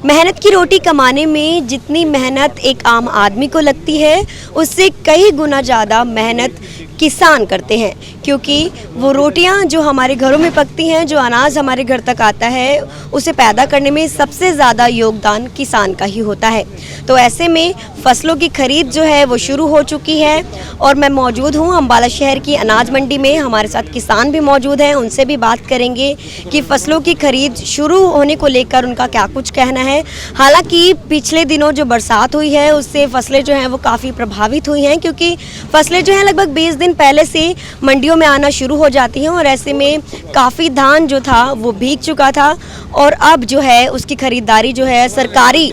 मेहनत की रोटी कमाने में जितनी मेहनत एक आम आदमी को लगती है, उससे कई गुना ज़्यादा मेहनत किसान करते हैं, क्योंकि वो रोटियां जो हमारे घरों में पकती हैं, जो अनाज हमारे घर तक आता है, उसे पैदा करने में सबसे ज़्यादा योगदान किसान का ही होता है। तो ऐसे में फसलों की खरीद जो है वो शुरू हो चुकी है और मैं मौजूद हूँ अम्बाला शहर की अनाज मंडी में। हमारे साथ किसान भी मौजूद हैं, उनसे भी बात करेंगे कि फसलों की खरीद शुरू होने को लेकर उनका क्या कुछ कहना है। हालांकि पिछले दिनों जो बरसात हुई है उससे फसलें जो हैं वो काफ़ी प्रभावित हुई हैं, क्योंकि फसलें जो हैं लगभग 20 दिन पहले से मंडियों में आना शुरू हो जाती हैं और ऐसे में काफ़ी धान जो था वो भीग चुका था और अब जो है उसकी खरीदारी जो है सरकारी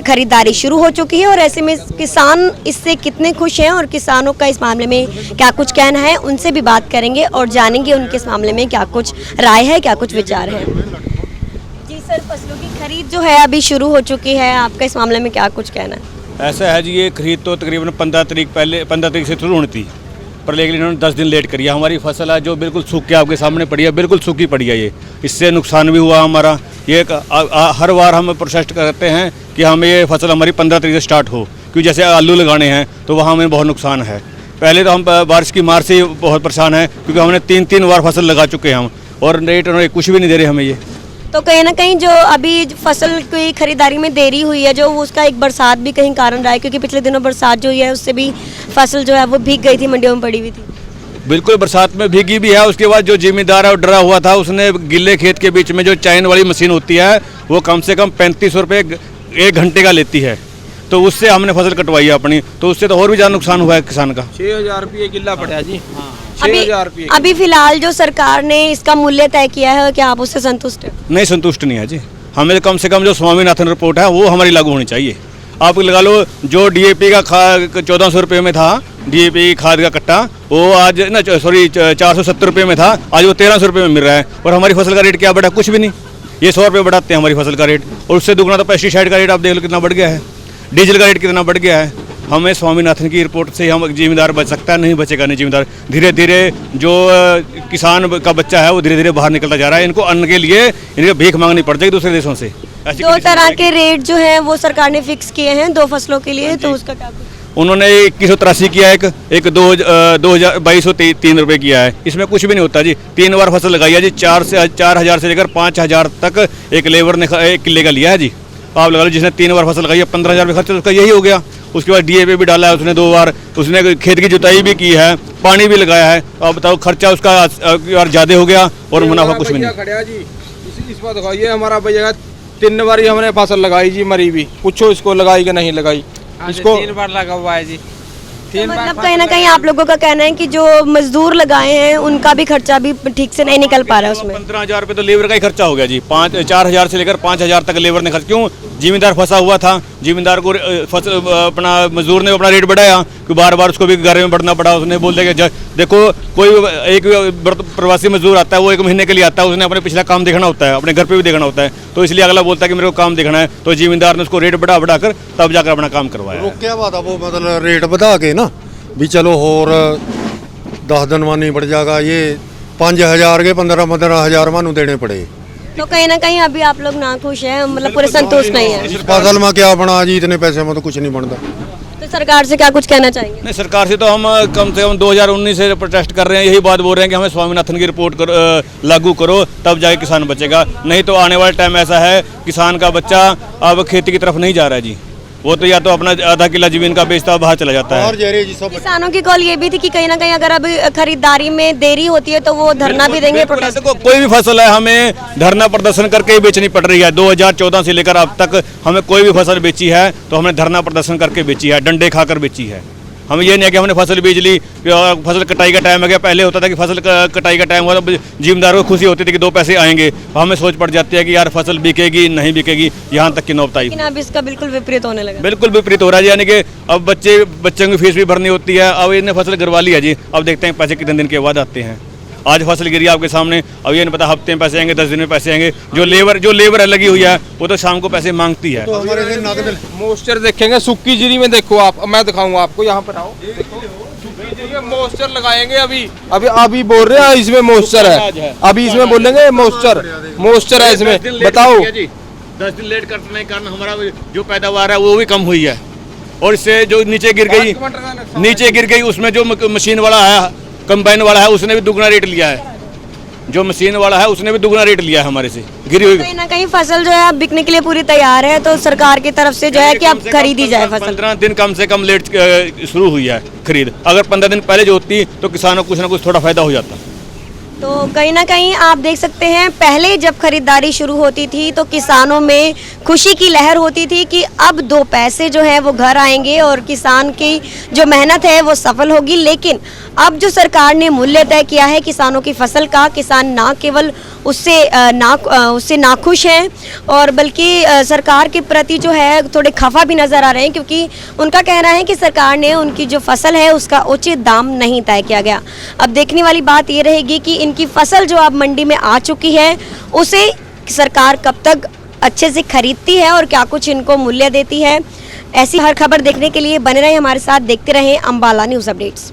खरीदारी शुरू हो चुकी है। और ऐसे में किसान इससे कितने खुश हैं और किसानों का इस मामले में क्या कुछ कहना है, उनसे भी बात करेंगे और जानेंगे उनके इस मामले में क्या कुछ राय है, क्या कुछ विचार है। जी सर, फसलों की खरीद जो है अभी शुरू हो चुकी है, आपका इस मामले में क्या कुछ कहना है? ऐसा है जी, ये खरीद तो तकरीबन 15 तारीख से शुरू होनी थी, पर लेकिन इन्होंने 10 दिन लेट करी है। हमारी फसल है जो बिल्कुल सूख के आपके सामने पड़ी है, बिल्कुल सूखी पड़ी है। ये इससे नुकसान भी हुआ हमारा। ये हर बार हम प्रोटेस्ट करते हैं कि हमें ये फसल हमारी 15 तारीख से स्टार्ट हो, क्योंकि जैसे आलू लगाने हैं तो वहाँ हमें बहुत नुकसान है। पहले तो हम बारिश की मार से बहुत परेशान हैं, क्योंकि हमने 3 बार फसल लगा चुके हैं हम, और रेट उन्होंने कुछ भी नहीं दे रहे हमें। ये तो कहीं ना कहीं जो अभी फसल की खरीदारी में देरी हुई है, जो उसका एक बरसात भी कहीं कारण रहा है, क्योंकि पिछले दिनों बरसात जो हुई है उससे भी फसल जो है वो भीग गई थी, मंडियों में पड़ी हुई थी। बिल्कुल बरसात में भीगी भी है। उसके बाद जो जिम्मेदार है वो डरा हुआ था, उसने गिले खेत के बीच में जो चैन वाली मशीन होती है वो कम से कम 3500 रुपये 1 घंटे का लेती है, तो उससे हमने फसल कटवाई है अपनी, तो उससे तो और भी ज़्यादा नुकसान हुआ है किसान का। 6000 रुपये किला पड़ा जी। अभी फिलहाल जो सरकार ने इसका मूल्य तय किया है, क्या आप उससे संतुष्ट हैं? नहीं, संतुष्ट नहीं है जी। हमें कम से कम जो स्वामीनाथन रिपोर्ट है वो हमारी लागू होनी चाहिए। आप लगा लो, जो डीएपी का 1400 रुपये में था, डीएपी खाद का कट्टा, वो आज 470 रुपये में था, आज वो 1300 रुपये में मिल रहा है। और हमारी फसल का रेट क्या बढ़ा? कुछ भी नहीं। ये 100 रुपये बढ़ाते हैं हमारी फसल का रेट, और उससे दुगना तो पेस्टिसाइड का रेट आप देख लो कितना बढ़ गया है, डीजल का रेट कितना बढ़ गया है। हमें स्वामीनाथन की रिपोर्ट से हम जिम्मेदार बच सकता है, नहीं बचेगा नहीं जिम्मेदार। धीरे धीरे जो किसान का बच्चा है वो धीरे धीरे बाहर निकलता जा रहा है। इनको अन्न के लिए इनको भीख मांगनी पड़ जाएगी दूसरे देशों से। 2 तरह के रेट जो है वो सरकार ने फिक्स किए हैं 2 फसलों के लिए, तो उसका क्या? उन्होंने 2183 किया, एक 2203 रुपये किया है। इसमें कुछ भी नहीं होता जी। 3 बार फसल लगाई है जी, 4000 से लेकर 5000 तक एक लेबर ने 1 किले का लिया है जी। आप लगा लो, जिसने 3 बार फसल लगाई है 15,000 रुपये खर्च, उसका यही हो गया। उसके बाद डीएपी भी डाला है उसने 2 बार, उसने खेत की जुताई भी की है, पानी भी लगाया है। अब बताओ, खर्चा उसका यार ज़्यादा हो गया और मुनाफा कुछ भी नहीं। खड़ा जी, इस बात दिखाइए, हमारा भैया 3 बार हमने फसल लगाई जी, मरी भी। पूछो इसको लगाई कि नहीं लगाई, इसको 3 बार लगा हुआ है जी। तो मतलब कहीं ना कहीं आप लोगों का कहना है कि जो मजदूर लगाए हैं उनका भी खर्चा भी ठीक से नहीं निकल पा रहा है उसमें। 15,000 रुपये तो लेबर का ही खर्चा हो गया जी। 4,000 से लेकर 5,000 तक लेबर ने खर्च। क्यों? जिम्मेदार फंसा हुआ था, जिम्मेदार को अपना मजदूर ने अपना रेट बढ़ाया, कि बार बार उसको भी घर में बढ़ना पड़ा। उसने बोल दिया कि देखो, कोई एक प्रवासी मजदूर आता है, वो 1 महीने के लिए आता है, उसने अपने पिछला काम देखना होता है, अपने घर पे भी देखना होता है, तो इसलिए अगला बोलता है कि मेरे को काम देखना है, तो जिम्मेदार ने उसको रेट बढ़ा कर तब जाकर अपना काम करवाया। क्या बात है, वो मतलब रेट बढ़ा के ना भी चलो और 10 दिन में नहीं बढ़ जाएगा, ये 5000 के 15,000 मानू देने पड़े। तो कहीं ना कहीं अभी आप लोग ना खुश हैं, मतलब पूरे संतुष्ट नहीं है। इस फसल में क्या बना जी, इतने पैसे में तो कुछ नहीं बनता। तो सरकार से क्या कुछ कहना चाहेंगे? नहीं, सरकार से तो हम कम से कम 2019 से प्रोटेस्ट कर रहे हैं, यही बात बोल रहे हैं कि हमें स्वामीनाथन की रिपोर्ट लागू करो, तब जाके किसान बचेगा। नहीं तो आने वाला टाइम ऐसा है, किसान का बच्चा अब खेती की तरफ नहीं जा रहा है जी। वो तो या तो अपना आधा किला जमीन का बेचता बाहर चला जाता है। किसानों की कॉल ये भी थी कि कहीं ना कहीं अगर अभी खरीदारी में देरी होती है तो वो धरना भी देंगे, प्रोटेस्ट। कोई भी फसल है हमें धरना प्रदर्शन करके ही बेचनी पड़ रही है। 2014 से लेकर अब तक हमें कोई भी फसल बेची है तो हमने धरना प्रदर्शन करके बेची है, डंडे खाकर बेची है। हमें ये नहीं है कि हमने फसल बेच ली, फसल कटाई का टाइम आ गया। पहले होता था कि फसल कटाई का टाइम हुआ तो जिम्मेदार को खुशी होती थी कि 2 पैसे आएंगे, हमें सोच पड़ जाती है कि यार फसल बिकेगी नहीं बिकेगी, यहाँ तक की नौबत आई। लेकिन अब इसका बिल्कुल विपरीत होने लगा। बिल्कुल विपरीत हो रहा है, यानी कि अब बच्चों की फीस भी भरनी होती है। अब इन्हें फसल गिरवा ली है जी, अब देखते हैं पैसे कितने दिन के बाद आते हैं। आज फसल गिरी आपके सामने, अब ये नहीं पता हफ्ते में पैसे आएंगे, 10 दिन में पैसे आएंगे। जो लेबर लगी हुई है वो तो शाम को पैसे मांगती है। तो हमारे से नकद मॉइस्चर देखेंगे, सूखी जीरी में देखो आप, मैं दिखाऊंगा आपको, यहाँ पर आओ, देखो सूखी जीरी में मॉइस्चर लगाएंगे। अभी बोल रहे हैं इसमें मॉइस्चर है, अभी इसमें बोलेंगे मॉइस्चर है इसमें। बताओ 10 दिन लेट करने के कारण हमारा जो पैदावार है वो भी कम हुई है, और इससे जो नीचे गिर गई उसमें जो मशीन वाला है, कंबाइन वाला है, उसने भी दुगना रेट लिया है। जो मशीन वाला है उसने भी दुगना रेट लिया है हमारे से, गिरी हुई। कहीं ना कहीं फसल जो है अब बिकने के लिए पूरी तैयार है, तो सरकार की तरफ से जो है कि अब खरीदी जाए फसल। 15 दिन कम से कम लेट शुरू हुई है खरीद। अगर 15 दिन पहले जो होती तो किसानों को कुछ ना कुछ थोड़ा फायदा हो जाता। तो कहीं ना कहीं आप देख सकते हैं, पहले जब खरीदारी शुरू होती थी तो किसानों में खुशी की लहर होती थी कि अब 2 पैसे जो है वो घर आएंगे और किसान की जो मेहनत है वो सफल होगी। लेकिन अब जो सरकार ने मूल्य तय किया है किसानों की फसल का, किसान ना केवल उससे नाखुश हैं और बल्कि सरकार के प्रति जो है थोड़े खफा भी नज़र आ रहे हैं, क्योंकि उनका कहना है कि सरकार ने उनकी जो फसल है उसका उचित दाम नहीं तय किया गया। अब देखने वाली बात ये रहेगी कि इनकी फसल जो अब मंडी में आ चुकी है उसे सरकार कब तक अच्छे से खरीदती है और क्या कुछ इनको मूल्य देती है। ऐसी हर खबर देखने के लिए बने रहे हमारे साथ, देखते रहें अम्बाला न्यूज़ अपडेट्स।